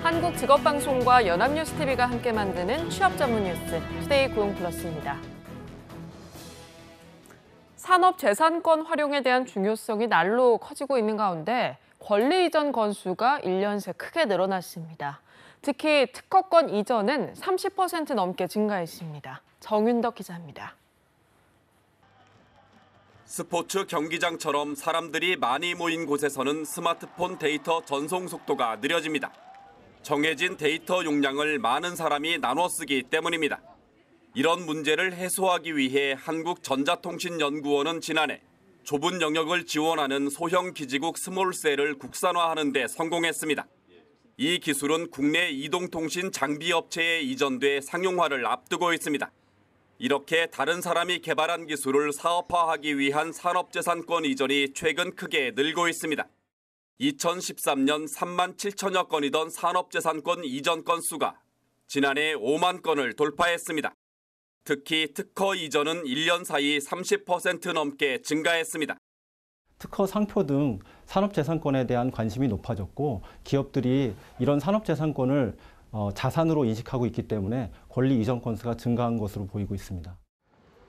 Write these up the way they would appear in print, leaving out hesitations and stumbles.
한국직업방송과 연합뉴스TV가 함께 만드는 취업 전문 뉴스, 투데이 고용플러스입니다. 산업재산권 활용에 대한 중요성이 날로 커지고 있는 가운데 권리 이전 건수가 1년 새 크게 늘어났습니다. 특히 특허권 이전은 30% 넘게 증가했습니다. 정윤덕 기자입니다. 스포츠 경기장처럼 사람들이 많이 모인 곳에서는 스마트폰 데이터 전송 속도가 느려집니다. 정해진 데이터 용량을 많은 사람이 나눠 쓰기 때문입니다. 이런 문제를 해소하기 위해 한국전자통신연구원은 지난해 좁은 영역을 지원하는 소형 기지국 스몰셀을 국산화하는 데 성공했습니다. 이 기술은 국내 이동통신 장비 업체에 이전돼 상용화를 앞두고 있습니다. 이렇게 다른 사람이 개발한 기술을 사업화하기 위한 산업재산권 이전이 최근 크게 늘고 있습니다. 2013년 3만 7천여 건이던 산업재산권 이전 건수가 지난해 5만 건을 돌파했습니다. 특히 특허 이전은 1년 사이 30% 넘게 증가했습니다. 특허, 상표 등 산업재산권에 대한 관심이 높아졌고 기업들이 이런 산업재산권을 자산으로 인식하고 있기 때문에 권리 이전 건수가 증가한 것으로 보이고 있습니다.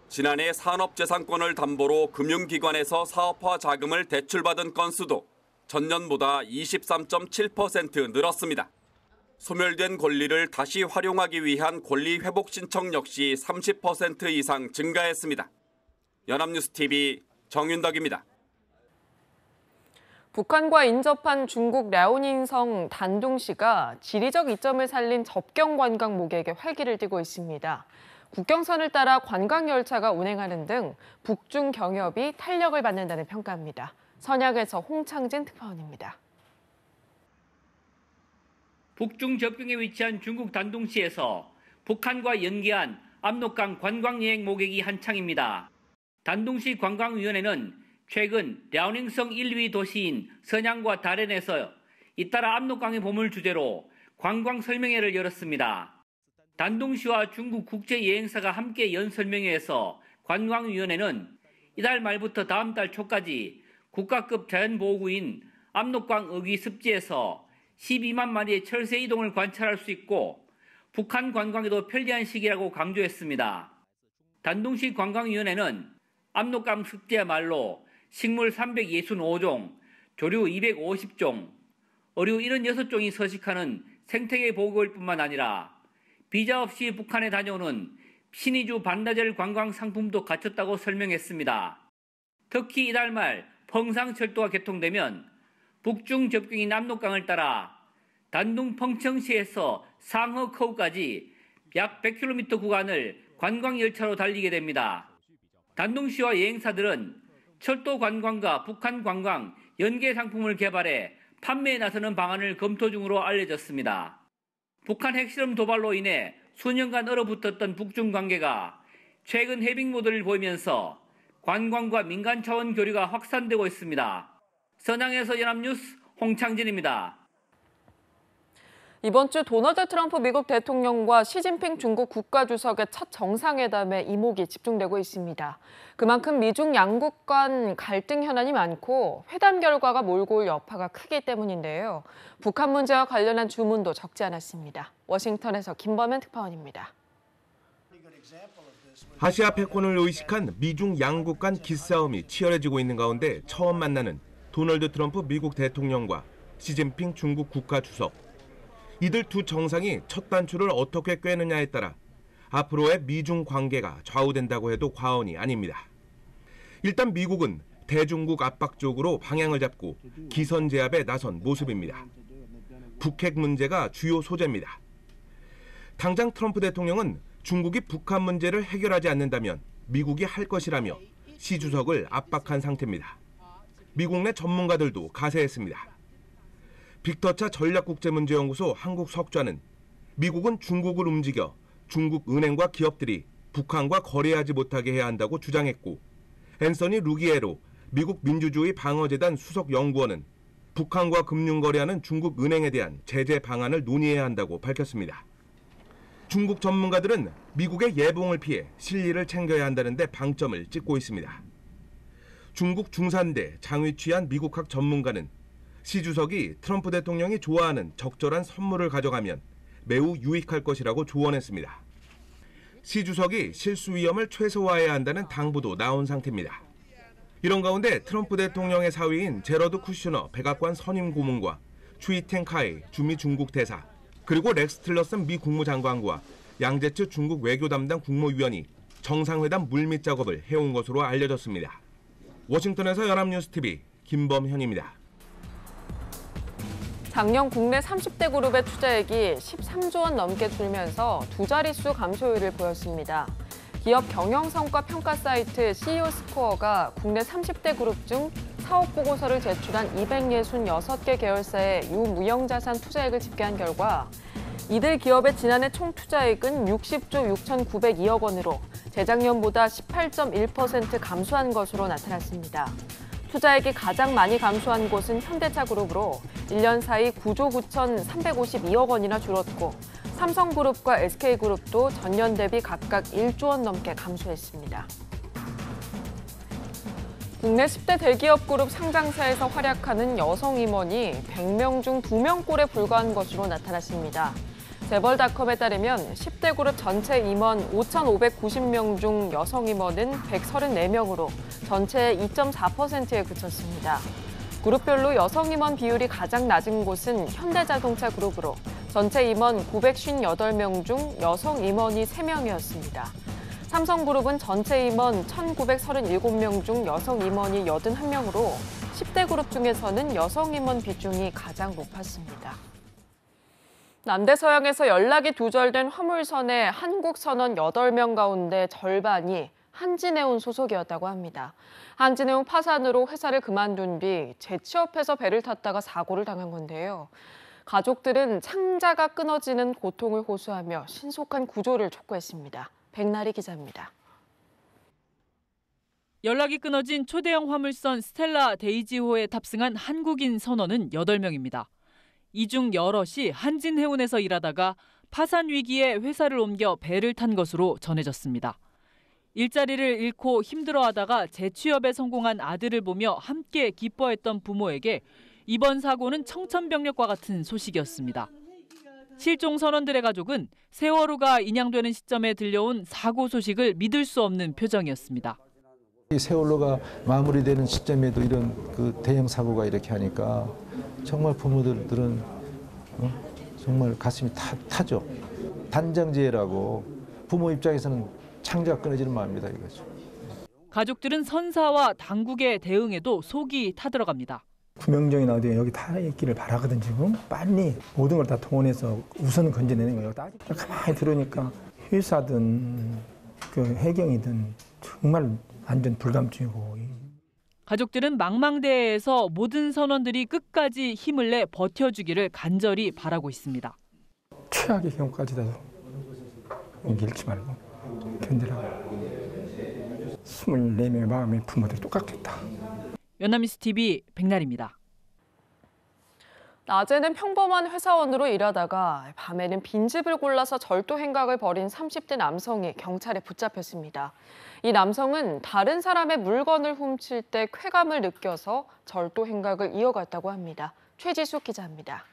지난해 산업재산권을 담보로 금융기관에서 사업화 자금을 대출받은 건수도 전년보다 23.7% 늘었습니다. 소멸된 권리를 다시 활용하기 위한 권리 회복 신청 역시 30% 이상 증가했습니다. 연합뉴스TV 정윤덕입니다. 북한과 인접한 중국 랴오닝성 단둥시가 지리적 이점을 살린 접경 관광 목액에 활기를 띠고 있습니다. 국경선을 따라 관광열차가 운행하는 등 북중 경협이 탄력을 받는다는 평가입니다. 선약에서 홍창진 특파원입니다. 북중 접경에 위치한 중국 단둥시에서 북한과 연계한 압록강 관광여행 목액이 한창입니다. 단둥시 관광위원회는 최근 랴오닝성 1위 도시인 선양과 다롄에서 잇따라 압록강의 봄을 주제로 관광 설명회를 열었습니다. 단둥시와 중국 국제여행사가 함께 연 설명회에서 관광위원회는 이달 말부터 다음 달 초까지 국가급 자연보호구인 압록강 어귀 습지에서 12만 마리의 철새 이동을 관찰할 수 있고 북한 관광에도 편리한 시기라고 강조했습니다. 단둥시 관광위원회는 압록강 습지야말로 식물 365종, 조류 250종, 어류 76종이 서식하는 생태계 보호구일 뿐만 아니라 비자 없이 북한에 다녀오는 신의주 반나절 관광 상품도 갖췄다고 설명했습니다. 특히 이달 말 펑상철도가 개통되면 북중 접경인 압록강을 따라 단둥 펑청시에서 상허커우까지 약 100km 구간을 관광열차로 달리게 됩니다. 단둥시와 여행사들은 철도 관광과 북한 관광 연계 상품을 개발해 판매에 나서는 방안을 검토 중으로 알려졌습니다. 북한 핵실험 도발로 인해 수년간 얼어붙었던 북중 관계가 최근 해빙 모드를 보이면서 관광과 민간 차원 교류가 확산되고 있습니다. 선양에서 연합뉴스 홍창진입니다. 이번 주 도널드 트럼프 미국 대통령과 시진핑 중국 국가주석의 첫 정상회담에 이목이 집중되고 있습니다. 그만큼 미중 양국 간 갈등 현안이 많고 회담 결과가 몰고 올 여파가 크기 때문인데요. 북한 문제와 관련한 주문도 적지 않았습니다. 워싱턴에서 김범현 특파원입니다. 아시아 패권을 의식한 미중 양국 간 기싸움이 치열해지고 있는 가운데 처음 만나는 도널드 트럼프 미국 대통령과 시진핑 중국 국가주석. 이들 두 정상이 첫 단추를 어떻게 꿰느냐에 따라 앞으로의 미중 관계가 좌우된다고 해도 과언이 아닙니다. 일단 미국은 대중국 압박 쪽으로 방향을 잡고 기선 제압에 나선 모습입니다. 북핵 문제가 주요 소재입니다. 당장 트럼프 대통령은 중국이 북한 문제를 해결하지 않는다면 미국이 할 것이라며 시 주석을 압박한 상태입니다. 미국 내 전문가들도 가세했습니다. 빅터차 전략국제문제연구소 한국 석좌는 미국은 중국을 움직여 중국 은행과 기업들이 북한과 거래하지 못하게 해야 한다고 주장했고, 앤서니 루기에로 미국 민주주의 방어재단 수석 연구원은 북한과 금융거래하는 중국 은행에 대한 제재 방안을 논의해야 한다고 밝혔습니다. 중국 전문가들은 미국의 예봉을 피해 실리를 챙겨야 한다는 데 방점을 찍고 있습니다. 중국 중산대 장위취한 미국학 전문가는 시 주석이 트럼프 대통령이 좋아하는 적절한 선물을 가져가면 매우 유익할 것이라고 조언했습니다. 시 주석이 실수 위험을 최소화해야 한다는 당부도 나온 상태입니다. 이런 가운데 트럼프 대통령의 사위인 제러드 쿠셔너 백악관 선임 고문과 추이텐 카이 주미 중국 대사, 그리고 렉스 틸러슨 미 국무장관과 양제츠 중국 외교 담당 국무위원이 정상회담 물밑 작업을 해온 것으로 알려졌습니다. 워싱턴에서 연합뉴스TV 김범현입니다. 작년 국내 30대 그룹의 투자액이 13조 원 넘게 줄면서 두 자릿수 감소율을 보였습니다. 기업 경영성과 평가 사이트 CEO 스코어가 국내 30대 그룹 중 사업 보고서를 제출한 266개 계열사의 유무형자산 투자액을 집계한 결과 이들 기업의 지난해 총 투자액은 60조 6,902억 원으로 재작년보다 18.1% 감소한 것으로 나타났습니다. 투자액이 가장 많이 감소한 곳은 현대차그룹으로 1년 사이 9조 9,352억 원이나 줄었고 삼성그룹과 SK그룹도 전년 대비 각각 1조 원 넘게 감소했습니다. 국내 10대 대기업 그룹 상장사에서 활약하는 여성 임원이 100명 중 2명꼴에 불과한 것으로 나타났습니다. 재벌닷컴에 따르면 10대 그룹 전체 임원 5,590명 중 여성 임원은 134명으로 전체의 2.4%에 그쳤습니다. 그룹별로 여성 임원 비율이 가장 낮은 곳은 현대자동차 그룹으로 전체 임원 958명 중 여성 임원이 3명이었습니다. 삼성그룹은 전체 임원 1,937명 중 여성 임원이 81명으로 10대 그룹 중에서는 여성 임원 비중이 가장 높았습니다. 남대서양에서 연락이 두절된 화물선의 한국 선원 8명 가운데 절반이 한진해운 소속이었다고 합니다. 한진해운 파산으로 회사를 그만둔 뒤 재취업해서 배를 탔다가 사고를 당한 건데요. 가족들은 창자가 끊어지는 고통을 호소하며 신속한 구조를 촉구했습니다. 백나리 기자입니다. 연락이 끊어진 초대형 화물선 스텔라 데이지호에 탑승한 한국인 선원은 8명입니다. 이 중 여럿이 한진해운에서 일하다가 파산 위기에 회사를 옮겨 배를 탄 것으로 전해졌습니다. 일자리를 잃고 힘들어하다가 재취업에 성공한 아들을 보며 함께 기뻐했던 부모에게 이번 사고는 청천벽력과 같은 소식이었습니다. 실종 선원들의 가족은 세월호가 인양되는 시점에 들려온 사고 소식을 믿을 수 없는 표정이었습니다. 세월호가 마무리되는 시점에도 이런 대형 사고가 이렇게 하니까 정말 부모들은 정말 가슴이 타죠. 단장지혜라고 부모 입장에서는 창자가 끊어지는 마음입니다. 이거죠. 가족들은 선사와 당국의 대응에도 속이 타들어갑니다. 구명정이나 어디 여기 다 있기를 바라거든 지금. 빨리 모든 걸 다 동원해서 우선 건져내는 거예요. 가만히 들으니까 회사든 해경이든 정말 완전 불감증이고. 가족들은 망망대해에서 모든 선원들이 끝까지 힘을 내 버텨주기를 간절히 바라고 있습니다. 최악의 경우까지라도 용기 잃지 말고 견디라고. 24명의 마음의 부모들이 똑같겠다. 연합뉴스TV 백나리입니다. 낮에는 평범한 회사원으로 일하다가 밤에는 빈집을 골라서 절도 행각을 벌인 30대 남성이 경찰에 붙잡혔습니다. 이 남성은 다른 사람의 물건을 훔칠 때 쾌감을 느껴서 절도 행각을 이어갔다고 합니다. 최지숙 기자입니다.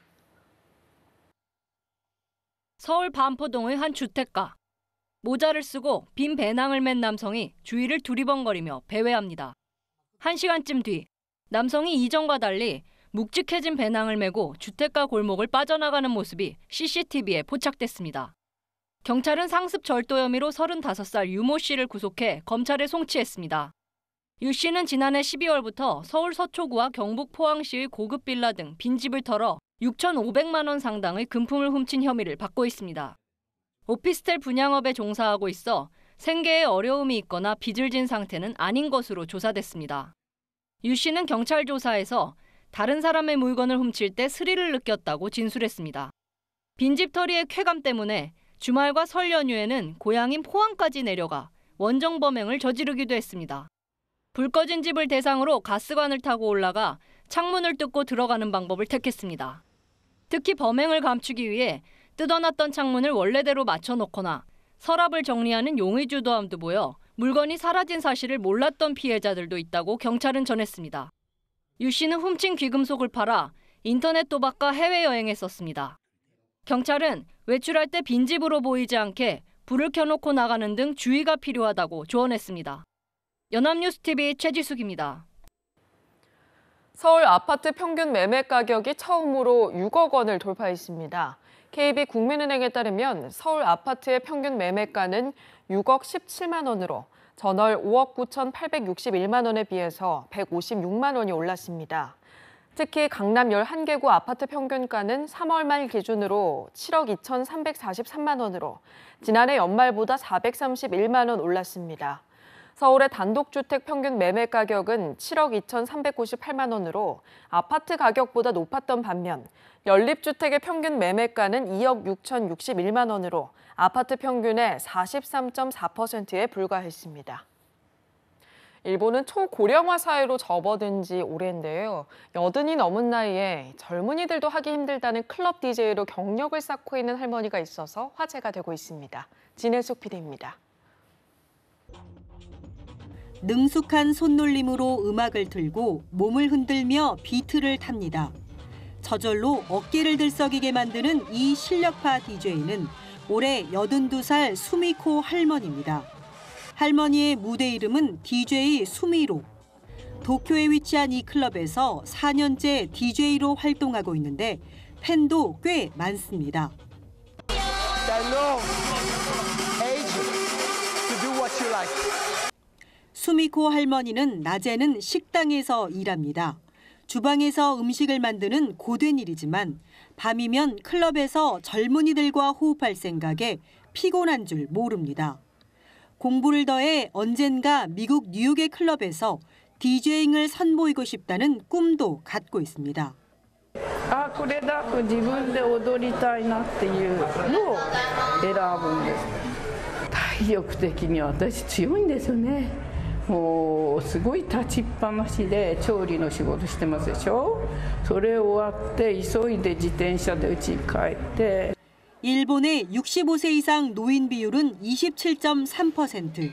서울 반포동의 한 주택가. 모자를 쓰고 빈 배낭을 맨 남성이 주위를 두리번거리며 배회합니다. 1시간쯤 뒤 남성이 이전과 달리 묵직해진 배낭을 메고 주택가 골목을 빠져나가는 모습이 CCTV에 포착됐습니다. 경찰은 상습 절도 혐의로 35살 유모 씨를 구속해 검찰에 송치했습니다. 유 씨는 지난해 12월부터 서울 서초구와 경북 포항시의 고급 빌라 등 빈집을 털어 6,500만 원 상당의 금품을 훔친 혐의를 받고 있습니다. 오피스텔 분양업에 종사하고 있어 생계에 어려움이 있거나 빚을 진 상태는 아닌 것으로 조사됐습니다. 유 씨는 경찰 조사에서 다른 사람의 물건을 훔칠 때 스릴을 느꼈다고 진술했습니다. 빈집털이의 쾌감 때문에 주말과 설 연휴에는 고향인 포항까지 내려가 원정 범행을 저지르기도 했습니다. 불 꺼진 집을 대상으로 가스관을 타고 올라가 창문을 뜯고 들어가는 방법을 택했습니다. 특히 범행을 감추기 위해 뜯어놨던 창문을 원래대로 맞춰놓거나 서랍을 정리하는 용의주도함도 보여 물건이 사라진 사실을 몰랐던 피해자들도 있다고 경찰은 전했습니다. 유 씨는 훔친 귀금속을 팔아 인터넷 도박과 해외여행에 썼습니다. 경찰은 외출할 때 빈집으로 보이지 않게 불을 켜놓고 나가는 등 주의가 필요하다고 조언했습니다. 연합뉴스TV 최지숙입니다. 서울 아파트 평균 매매 가격이 처음으로 6억 원을 돌파했습니다. KB국민은행에 따르면 서울 아파트의 평균 매매가는 6억 17만 원으로 전월 5억 9,861만 원에 비해서 156만 원이 올랐습니다. 특히 강남 11개구 아파트 평균가는 3월 말 기준으로 7억 2,343만 원으로 지난해 연말보다 431만 원 올랐습니다. 서울의 단독주택 평균 매매 가격은 7억 2,398만 원으로 아파트 가격보다 높았던 반면 연립주택의 평균 매매가는 2억 6,061만 원으로 아파트 평균의 43.4%에 불과했습니다. 일본은 초고령화 사회로 접어든 지 오래인데요. 80이 넘은 나이에 젊은이들도 하기 힘들다는 클럽 DJ로 경력을 쌓고 있는 할머니가 있어서 화제가 되고 있습니다. 진혜숙 PD입니다. 능숙한 손놀림으로 음악을 틀고 몸을 흔들며 비트를 탑니다. 저절로 어깨를 들썩이게 만드는 이 실력파 DJ는 올해 82살 수미코 할머니입니다. 할머니의 무대 이름은 DJ 수미로. 도쿄에 위치한 이 클럽에서 4년째 DJ로 활동하고 있는데 팬도 꽤 많습니다. 수미코 할머니는 낮에는 식당에서 일합니다. 주방에서 음식을 만드는 고된 일이지만 밤이면 클럽에서 젊은이들과 호흡할 생각에 피곤한 줄 모릅니다. 공부를 더해 언젠가 미국 뉴욕의 클럽에서 디제잉을 선보이고 싶다는 꿈도 갖고 있습니다. これだと自分で踊りたいなっていうのを選ぶんです。体力的には私強いんですよね。もうすごい立ちっぱなしで調理の仕事してますでしょ。それ終わって急いで自転車で家に帰って。 일본의 65세 이상 노인 비율은 27.3%,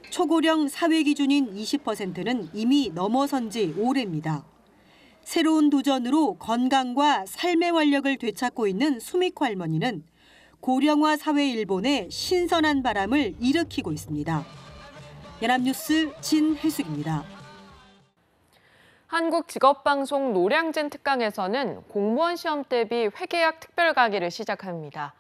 초고령 사회 기준인 20%는 이미 넘어선 지 오래입니다. 새로운 도전으로 건강과 삶의 활력을 되찾고 있는 수미코 할머니는 고령화 사회 일본에 신선한 바람을 일으키고 있습니다. 연합뉴스 진혜숙입니다. 한국직업방송 노량진 특강에서는 공무원 시험 대비 회계학 특별 강의를 시작합니다.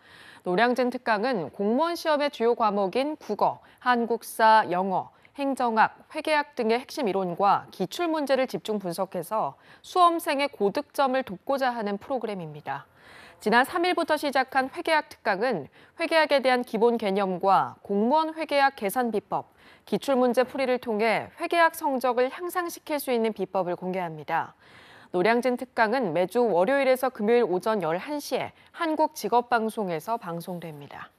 노량진 특강은 공무원 시험의 주요 과목인 국어, 한국사, 영어, 행정학, 회계학 등의 핵심 이론과 기출문제를 집중 분석해서 수험생의 고득점을 돕고자 하는 프로그램입니다. 지난 3일부터 시작한 회계학 특강은 회계학에 대한 기본 개념과 공무원 회계학 계산 비법, 기출문제 풀이를 통해 회계학 성적을 향상시킬 수 있는 비법을 공개합니다. 노량진 특강은 매주 월요일에서 금요일 오전 11시에 한국직업방송에서 방송됩니다.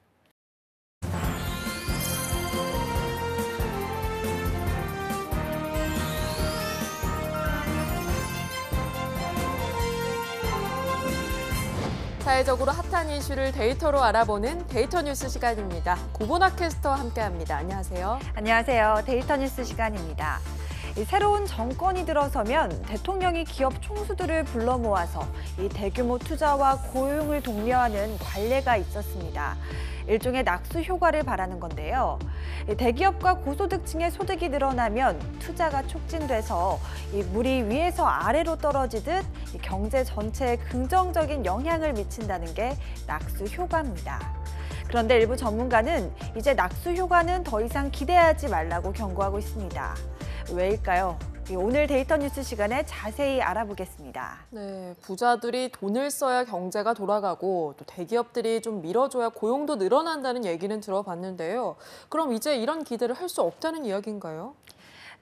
사회적으로 핫한 이슈를 데이터로 알아보는 데이터 뉴스 시간입니다. 고보나 캐스터와 함께합니다. 안녕하세요. 안녕하세요. 데이터 뉴스 시간입니다. 새로운 정권이 들어서면 대통령이 기업 총수들을 불러 모아서 이 대규모 투자와 고용을 독려하는 관례가 있었습니다. 일종의 낙수 효과를 바라는 건데요. 대기업과 고소득층의 소득이 늘어나면 투자가 촉진돼서 이 물이 위에서 아래로 떨어지듯 경제 전체에 긍정적인 영향을 미친다는 게 낙수 효과입니다. 그런데 일부 전문가는 이제 낙수 효과는 더 이상 기대하지 말라고 경고하고 있습니다. 왜일까요? 오늘 데이터 뉴스 시간에 자세히 알아보겠습니다. 네, 부자들이 돈을 써야 경제가 돌아가고 또 대기업들이 좀 밀어줘야 고용도 늘어난다는 얘기는 들어봤는데요. 그럼 이제 이런 기대를 할 수 없다는 이야기인가요?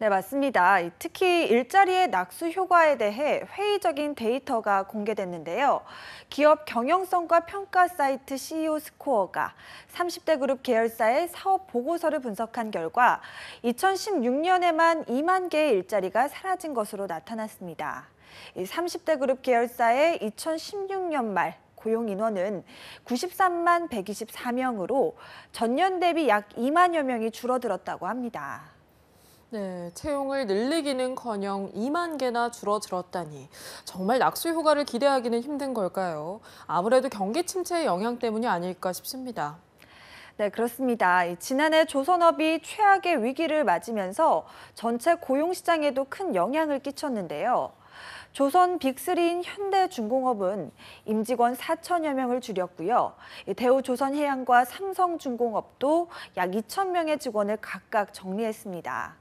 네, 맞습니다. 특히 일자리의 낙수 효과에 대해 회의적인 데이터가 공개됐는데요. 기업 경영성과 평가 사이트 CEO 스코어가 30대 그룹 계열사의 사업 보고서를 분석한 결과 2016년에만 2만 개의 일자리가 사라진 것으로 나타났습니다. 30대 그룹 계열사의 2016년 말 고용 인원은 93만 124명으로 전년 대비 약 2만여 명이 줄어들었다고 합니다. 네, 채용을 늘리기는커녕 2만 개나 줄어들었다니 정말 낙수 효과를 기대하기는 힘든 걸까요? 아무래도 경기 침체의 영향 때문이 아닐까 싶습니다. 네, 그렇습니다. 지난해 조선업이 최악의 위기를 맞으면서 전체 고용시장에도 큰 영향을 끼쳤는데요. 조선 빅3인 현대중공업은 임직원 4천여 명을 줄였고요. 대우조선해양과 삼성중공업도 약 2천 명의 직원을 각각 정리했습니다.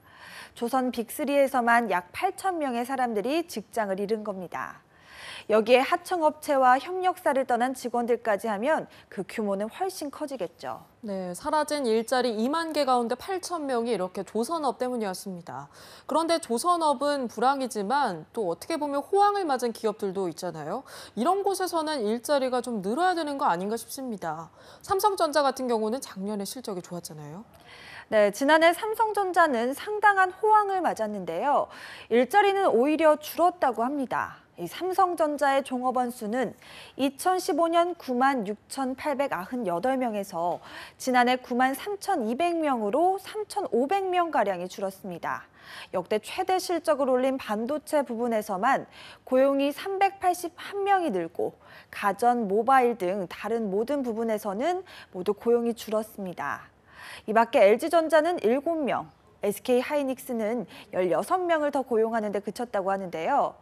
조선 빅3에서만 약 8천 명의 사람들이 직장을 잃은 겁니다. 여기에 하청업체와 협력사를 떠난 직원들까지 하면 그 규모는 훨씬 커지겠죠. 네, 사라진 일자리 2만 개 가운데 8천 명이 이렇게 조선업 때문이었습니다. 그런데 조선업은 불황이지만 또 어떻게 보면 호황을 맞은 기업들도 있잖아요. 이런 곳에서는 일자리가 좀 늘어야 되는 거 아닌가 싶습니다. 삼성전자 같은 경우는 작년에 실적이 좋았잖아요. 네, 지난해 삼성전자는 상당한 호황을 맞았는데요. 일자리는 오히려 줄었다고 합니다. 이 삼성전자의 종업원 수는 2015년 9만 6,898명에서 지난해 9만 3,200명으로 3,500명가량이 줄었습니다. 역대 최대 실적을 올린 반도체 부분에서만 고용이 381명이 늘고 가전, 모바일 등 다른 모든 부분에서는 모두 고용이 줄었습니다. 이 밖에 LG전자는 7명, SK하이닉스는 16명을 더 고용하는 데 그쳤다고 하는데요.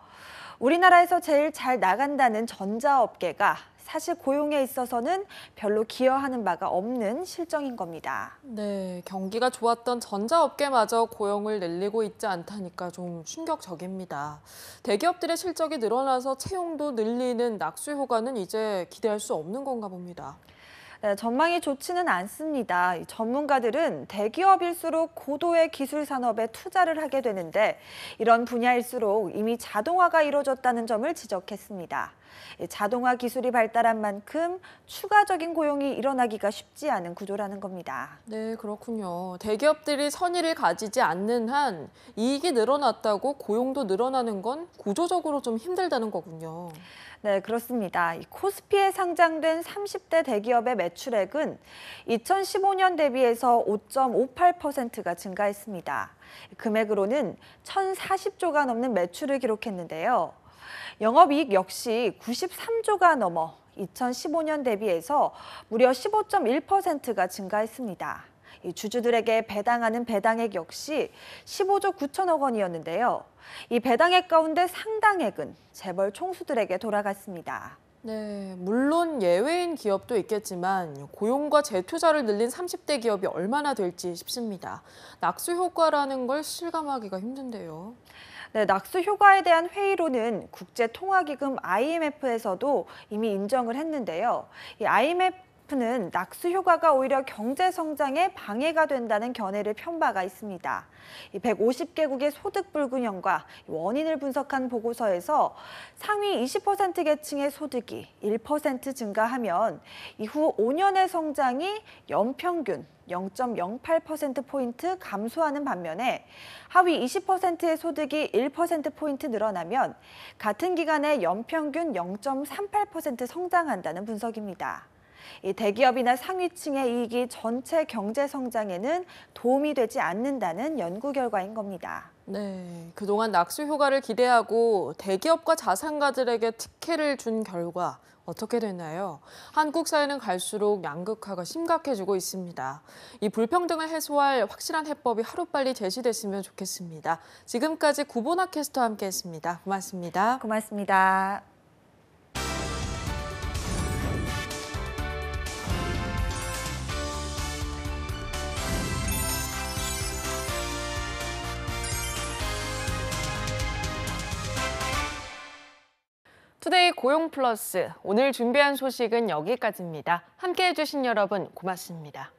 우리나라에서 제일 잘 나간다는 전자업계가 사실 고용에 있어서는 별로 기여하는 바가 없는 실정인 겁니다. 네, 경기가 좋았던 전자업계마저 고용을 늘리고 있지 않다니까 좀 충격적입니다. 대기업들의 실적이 늘어나서 채용도 늘리는 낙수 효과는 이제 기대할 수 없는 건가 봅니다. 네, 전망이 좋지는 않습니다. 전문가들은 대기업일수록 고도의 기술 산업에 투자를 하게 되는데 이런 분야일수록 이미 자동화가 이루어졌다는 점을 지적했습니다. 자동화 기술이 발달한 만큼 추가적인 고용이 일어나기가 쉽지 않은 구조라는 겁니다. 네, 그렇군요. 대기업들이 선의를 가지지 않는 한 이익이 늘어났다고 고용도 늘어나는 건 구조적으로 좀 힘들다는 거군요. 네, 그렇습니다. 코스피에 상장된 30대 대기업의 매출액은 2015년 대비해서 5.58%가 증가했습니다. 금액으로는 1,040조가 넘는 매출을 기록했는데요. 영업이익 역시 93조가 넘어 2015년 대비해서 무려 15.1%가 증가했습니다. 주주들에게 배당하는 배당액 역시 15조 9천억 원이었는데요. 이 배당액 가운데 상당액은 재벌 총수들에게 돌아갔습니다. 네, 물론 예외인 기업도 있겠지만 고용과 재투자를 늘린 30대 기업이 얼마나 될지 싶습니다. 낙수 효과라는 걸 실감하기가 힘든데요. 네, 낙수 효과에 대한 회의론은 국제통화기금 IMF에서도 이미 인정을 했는데요. 이 IMF는 낙수 효과가 오히려 경제 성장에 방해가 된다는 견해를 편 바가 있습니다. 150개국의 소득 불균형과 원인을 분석한 보고서에서 상위 20% 계층의 소득이 1% 증가하면 이후 5년의 성장이 연평균 0.08%포인트 감소하는 반면에 하위 20%의 소득이 1%포인트 늘어나면 같은 기간에 연평균 0.38% 성장한다는 분석입니다. 이 대기업이나 상위층의 이익이 전체 경제 성장에는 도움이 되지 않는다는 연구 결과인 겁니다. 네, 그동안 낙수 효과를 기대하고 대기업과 자산가들에게 특혜를 준 결과 어떻게 됐나요? 한국 사회는 갈수록 양극화가 심각해지고 있습니다. 이 불평등을 해소할 확실한 해법이 하루빨리 제시됐으면 좋겠습니다. 지금까지 구보나 캐스터와 함께했습니다. 고맙습니다. 고맙습니다. 투데이 고용 플러스, 오늘 준비한 소식은 여기까지입니다. 함께해 주신 여러분 고맙습니다.